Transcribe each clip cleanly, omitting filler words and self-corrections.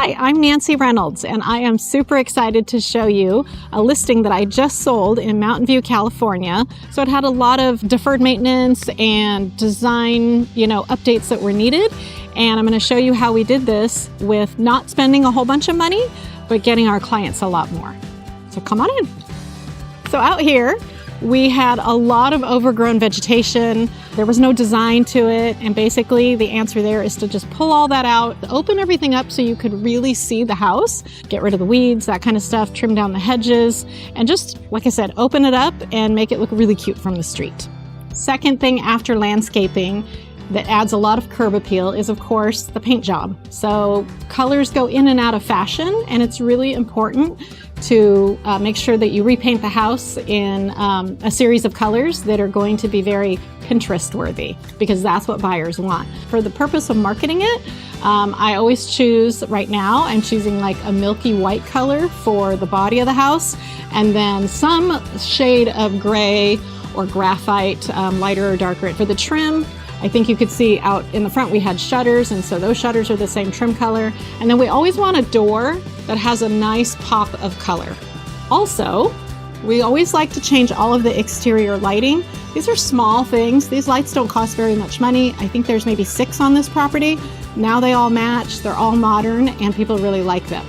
Hi, I'm Nancy Reynolds, and I am super excited to show you a listing that I just sold in Mountain View, California. So it had a lot of deferred maintenance and design, updates that were needed. And I'm going to show you how we did this with not spending a whole bunch of money, but getting our clients a lot more. So come on in. So out here, we had a lot of overgrown vegetation. There was no design to it. And basically the answer there is to just pull all that out, open everything up so you could really see the house, get rid of the weeds, that kind of stuff, trim down the hedges, and just, like I said, open it up and make it look really cute from the street. Second thing after landscaping that adds a lot of curb appeal is, of course, the paint job. So colors go in and out of fashion, and it's really important to make sure that you repaint the house in a series of colors that are going to be very Pinterest worthy, because that's what buyers want. For the purpose of marketing it, I always choose, right now, I'm choosing like a milky white color for the body of the house, and then some shade of gray or graphite, lighter or darker for the trim. I think you could see out in the front we had shutters, and so those shutters are the same trim color. And then we always want a door that has a nice pop of color. Also, we always like to change all of the exterior lighting. These are small things. These lights don't cost very much money. I think there's maybe 6 on this property. Now they all match, they're all modern, and people really like them.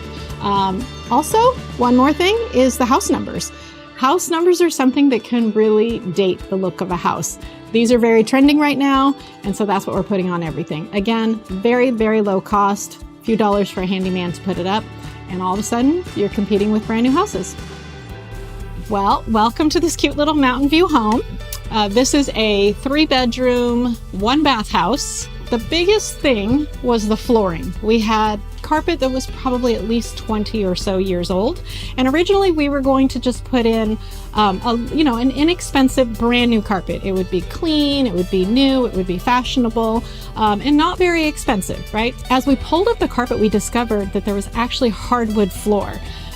Also, one more thing is the house numbers. House numbers are something that can really date the look of a house. These are very trending right now, and so that's what we're putting on everything. Again, very, very low cost, a few dollars for a handyman to put it up, and all of a sudden, you're competing with brand new houses. Well, welcome to this cute little Mountain View home. This is a 3-bedroom, 1-bath house. The biggest thing was the flooring. We had carpet that was probably at least 20 or so years old. And originally we were going to just put in an inexpensive brand new carpet. It would be clean, it would be new, it would be fashionable, and not very expensive, right? As we pulled up the carpet, we discovered that there was actually hardwood floor.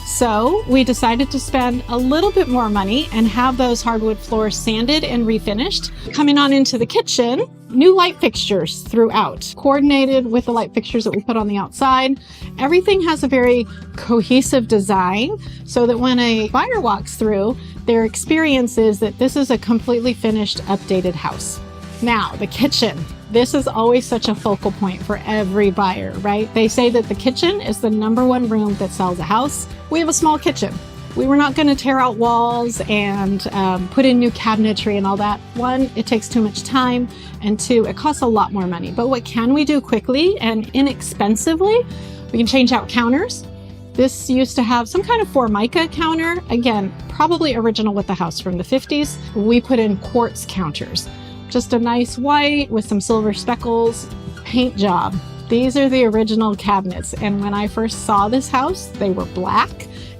So we decided to spend a little bit more money and have those hardwood floors sanded and refinished. Coming on into the kitchen, new light fixtures throughout, coordinated with the light fixtures that we put on the outside. Everything has a very cohesive design so that when a buyer walks through, their experience is that this is a completely finished, updated house. Now, the kitchen. This is always such a focal point for every buyer, right? They say that the kitchen is the #1 room that sells a house. We have a small kitchen. We were not going to tear out walls and put in new cabinetry and all that. 1, it takes too much time, and 2, it costs a lot more money. But what can we do quickly and inexpensively? We can change out counters. This used to have some kind of Formica counter. Again, probably original with the house from the 50s. We put in quartz counters. Just a nice white with some silver speckles. Paint job. These are the original cabinets. And when I first saw this house, they were black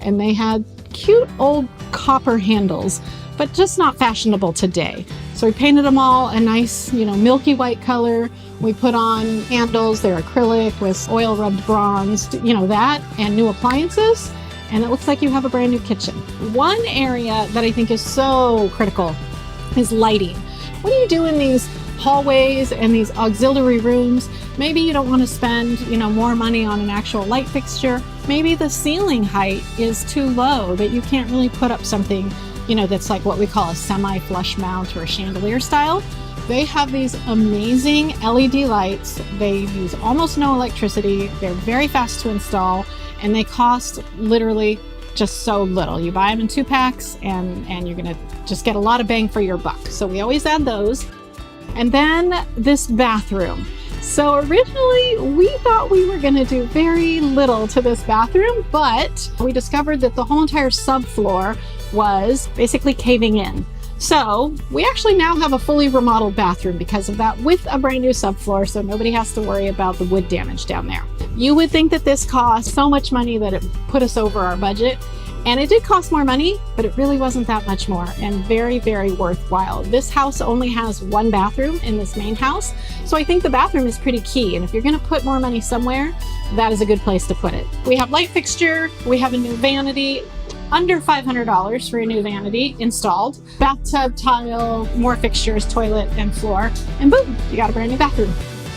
and they had cute old copper handles, but just not fashionable today. So we painted them all a nice, milky white color. We put on handles, they're acrylic with oil rubbed bronze, that, and new appliances. And it looks like you have a brand new kitchen. One area that I think is so critical is lighting. What do you do in these hallways and these auxiliary rooms? Maybe you don't want to spend, more money on an actual light fixture. Maybe the ceiling height is too low that you can't really put up something, that's like what we call a semi-flush mount or a chandelier style. They have these amazing LED lights. They use almost no electricity. They're very fast to install, and they cost literally just so little. You buy them in 2 packs and you're gonna just get a lot of bang for your buck. So we always add those. And then this bathroom. So originally we thought we were gonna do very little to this bathroom, but we discovered that the whole entire subfloor was basically caving in. So we actually now have a fully remodeled bathroom because of that, with a brand new subfloor, so nobody has to worry about the wood damage down there. You would think that this cost so much money that it put us over our budget, and it did cost more money, but it really wasn't that much more, and very, very worthwhile. This house only has 1 bathroom in this main house, so I think the bathroom is pretty key, and if you're gonna put more money somewhere, that is a good place to put it. We have light fixture, we have a new vanity, under $500 for a new vanity installed, bathtub, tile, more fixtures, toilet, and floor, and boom, you got a brand new bathroom.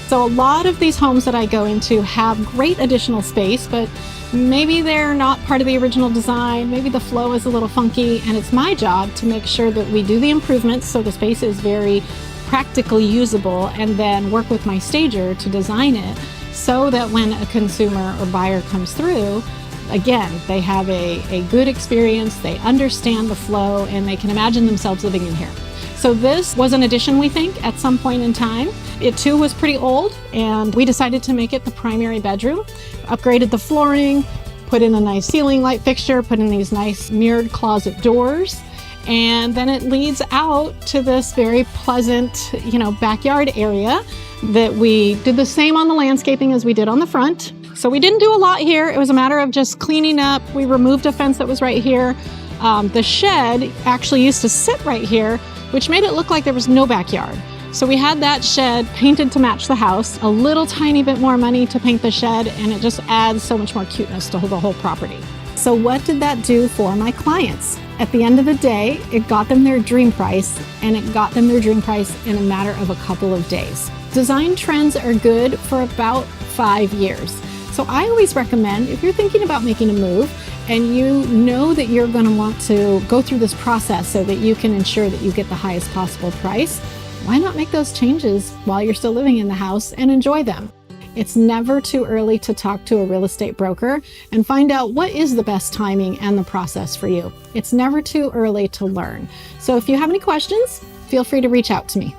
So a lot of these homes that I go into have great additional space, but maybe they're not part of the original design, maybe the flow is a little funky, and it's my job to make sure that we do the improvements so the space is very practically usable, and then work with my stager to design it so that when a consumer or buyer comes through, again, they have a good experience, they understand the flow, and they can imagine themselves living in here. So this was an addition, we think, at some point in time. It too was pretty old, and we decided to make it the primary bedroom. Upgraded the flooring, put in a nice ceiling light fixture, put in these nice mirrored closet doors, and then it leads out to this very pleasant, backyard area that we did the same on the landscaping as we did on the front. So we didn't do a lot here. It was a matter of just cleaning up. We removed a fence that was right here. The shed actually used to sit right here, which made it look like there was no backyard. So we had that shed painted to match the house, a little tiny bit more money to paint the shed, and it just adds so much more cuteness to the whole property. So what did that do for my clients? At the end of the day, it got them their dream price, and it got them their dream price in a matter of a couple of days. Design trends are good for about 5 years. So I always recommend, if you're thinking about making a move and you know that you're going to want to go through this process so that you can ensure that you get the highest possible price, why not make those changes while you're still living in the house and enjoy them? It's never too early to talk to a real estate broker and find out what is the best timing and the process for you. It's never too early to learn. So if you have any questions, feel free to reach out to me.